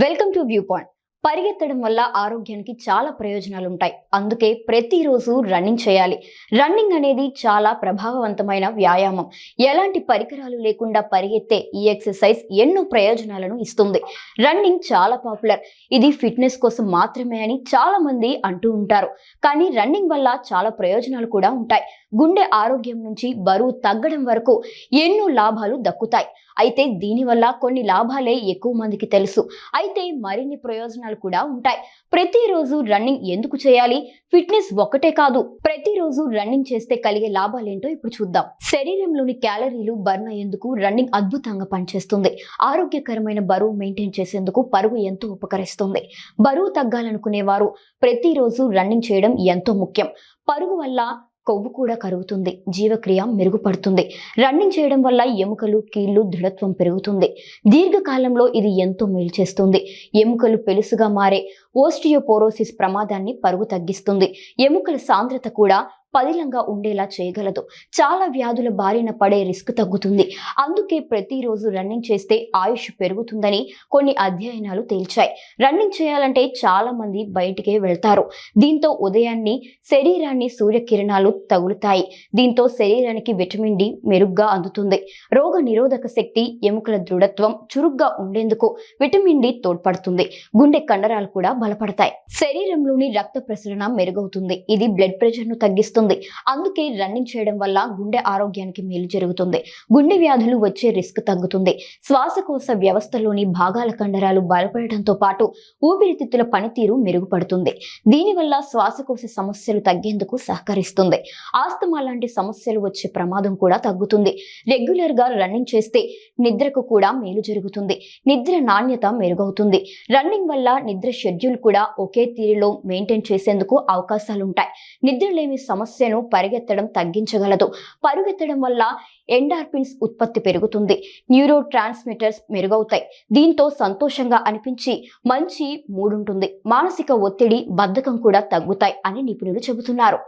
Welcome to view point. పరిగెత్తడం వల్ల ఆరోగ్యానికి చాలా ప్రయోజనాలు ఉంటాయి. అందుకే ప్రతిరోజు రన్నింగ్ చేయాలి. రన్నింగ్ అనేది చాలా ప్రభావవంతమైన వ్యాయామం. ఎలాంటి పరికరాలు లేకుండా పరిగెత్తే ఈ ఎక్సర్సైజ్ ఎన్నో ప్రయోజనాలను ఇస్తుంది. రన్నింగ్ చాలా పాపులర్. ఇది ఫిట్నెస్ కోసం మాత్రమే అని చాలా మంది అంటూ ఉంటారు. కానీ రన్నింగ్ వల్ల చాలా ప్రయోజనాలు కూడా ఉంటాయి. గుండె ఆరోగ్యం నుంచి బరువు తగ్గడం వరకు ఎన్నో లాభాలు దక్కుతాయి. అయితే దీనివల్ల కొన్ని లాభాలే ఎక్కువ మందికి తెలుసు. అయితే మరిన్ని ప్రయోజనాలు కూడా ఉంటాయి. ప్రతిరోజు రన్నింగ్ ఎందుకు చేయాలి? ఫిట్నెస్ ఒక్కటే కాదు, ప్రతిరోజు రన్నింగ్ చేస్తే కలిగే లాభాలేంటో ఇప్పుడు చూద్దాం. శరీరంలోని క్యాలరీలు బర్న్ అయ్యేందుకు రన్నింగ్ అద్భుతంగా పనిచేస్తుంది. ఆరోగ్యకరమైన బరువు మెయింటైన్ చేసేందుకు పరుగు ఎంతో ఉపకరిస్తుంది. బరువు తగ్గాలనుకునేవారు ప్రతిరోజు రన్నింగ్ చేయడం ఎంతో ముఖ్యం. పరుగు వల్ల కొవ్వు కూడా కరుగుతుంది, జీవక్రియ మెరుగుపడుతుంది. రన్నింగ్ చేయడం వల్ల ఎముకలు, కీళ్లు దృఢత్వం పెరుగుతుంది. దీర్ఘకాలంలో ఇది ఎంతో మేలు చేస్తుంది. ఎముకలు పెలుసుగా మారే ఓస్టియోపోరోసిస్ ప్రమాదాన్ని పరుగు తగ్గిస్తుంది. ఎముకల సాంద్రత కూడా పదిలంగా ఉండేలా చేయగలదు. చాలా వ్యాధుల బారిన పడే రిస్క్ తగ్గుతుంది. అందుకే ప్రతిరోజు రన్నింగ్ చేస్తే ఆయుష్ పెరుగుతుందని కొన్ని అధ్యయనాలు తేల్చాయి. రన్నింగ్ చేయాలంటే చాలా మంది బయటికే వెళ్తారు. దీంతో ఉదయాన్ని శరీరాన్ని సూర్యకిరణాలు తగులుతాయి. దీంతో శరీరానికి విటమిన్ డి మెరుగ్గా అందుతుంది. రోగ నిరోధక శక్తి, ఎముకల దృఢత్వం చురుగ్గా ఉండేందుకు విటమిన్ డి తోడ్పడుతుంది. గుండె కండరాలు కూడా బలపడతాయి. శరీరంలోని రక్త ప్రసరణ మెరుగవుతుంది. ఇది బ్లడ్ ప్రెషర్ ను తగ్గిస్తుంది. అందుకే రన్నింగ్ చేయడం వల్ల గుండె ఆరోగ్యానికి మేలు జరుగుతుంది. గుండె వ్యాధులు వచ్చే రిస్క్ తగ్గుతుంది. శ్వాసకోశ వ్యవస్థలోని భాగాల కండరాలు బలపడటంతో పాటు ఊపిరితిత్తుల పనితీరు మెరుగుపడుతుంది. దీనివల్ల శ్వాసకోశ సమస్యలు తగ్గేందుకు సహకరిస్తుంది. ఆస్తమా లాంటి సమస్యలు వచ్చే ప్రమాదం కూడా తగ్గుతుంది. రెగ్యులర్ గా రన్నింగ్ చేస్తే నిద్రకు కూడా మేలు జరుగుతుంది. నిద్ర నాణ్యత మెరుగవుతుంది. రన్నింగ్ వల్ల నిద్ర షెడ్యూల్ కూడా ఒకే తీరులో మెయింటైన్ చేసేందుకు అవకాశాలుంటాయి. నిద్రలేమి సమస్యను పరిగెత్తడం తగ్గించగలదు. పరుగెత్తడం వల్ల ఎండార్ఫిన్స్ ఉత్పత్తి పెరుగుతుంది. న్యూరో ట్రాన్స్మిటర్స్ మెరుగవుతాయి. దీంతో సంతోషంగా అనిపించి మంచి మూడుంటుంది. మానసిక ఒత్తిడి, బద్ధకం కూడా తగ్గుతాయి అని నిపుణులు చెబుతున్నారు.